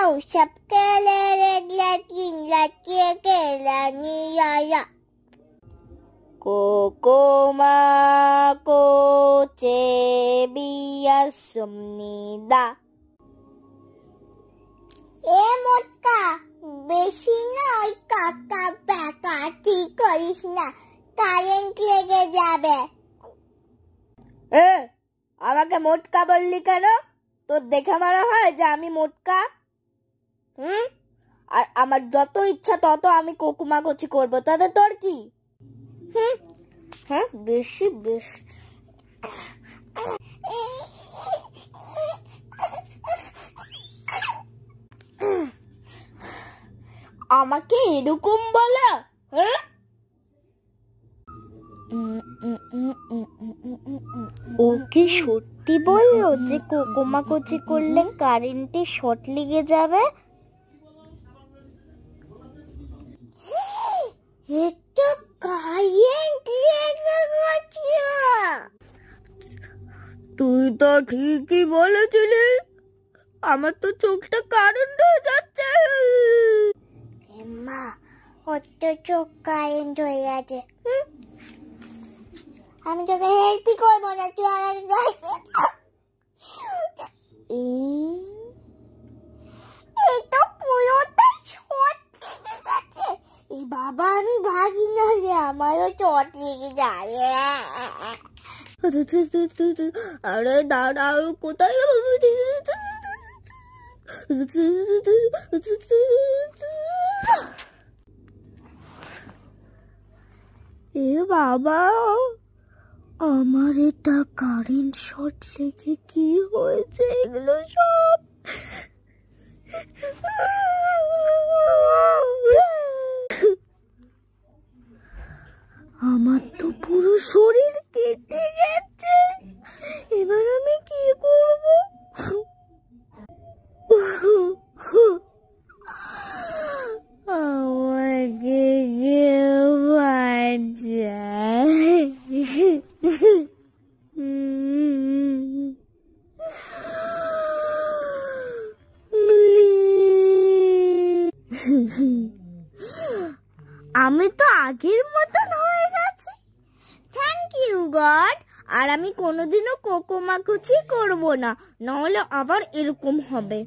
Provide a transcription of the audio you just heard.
सबके लिए Kokoma koche biya sumnida. মোটকা বেশি না ওই কাকা ব্যাকা ঠিক করিস না, কারেন্ট লেগে যাবে। আমাকে মোটকা বললি কেন? তোর দেখে মনে হয় যে আমি মোটকা? আর আমার যত ইচ্ছা তত আমি কোকুমা কচি করবো, তাতে তোর কি? হ্যাঁ বেশি বেশি। আমাকে এরকম বলা? ও কি সত্যি বললো যে কোকুমা কচি করলে কারেন্টে শর্ট লেগে যাবে? তুই তো ঠিকই বলেছিলি, আমার তো চোখটা কারেন্ট হয়ে যাচ্ছে। মা ওর তো চোখ কারেন্ট হয়ে গেছে। আমি তোকে হেল্পই করবো না, তুই আমাকে তো পুরোটাই শর্ট লেগে গেছে। এই বাবা আমি ভাগি না রে, আমারও চট লেগে যাবে। আরে দাঁড়াও, কোথায় এ বাবা, আমার এটা কারেন্ট শর্ট লেগে কি হয়েছে? এগুলো সব আমার তো পুরো শরীর কেটে গেছে। এবার আমি কি করব? আমাকে কেউ বাঁচায়। আমি তো আগের মতন হয়ে গেছি। Thank you god. আর আমি কোনোদিনও কোকুমা কুচি করবো না, নাহলে আবার এরকম হবে।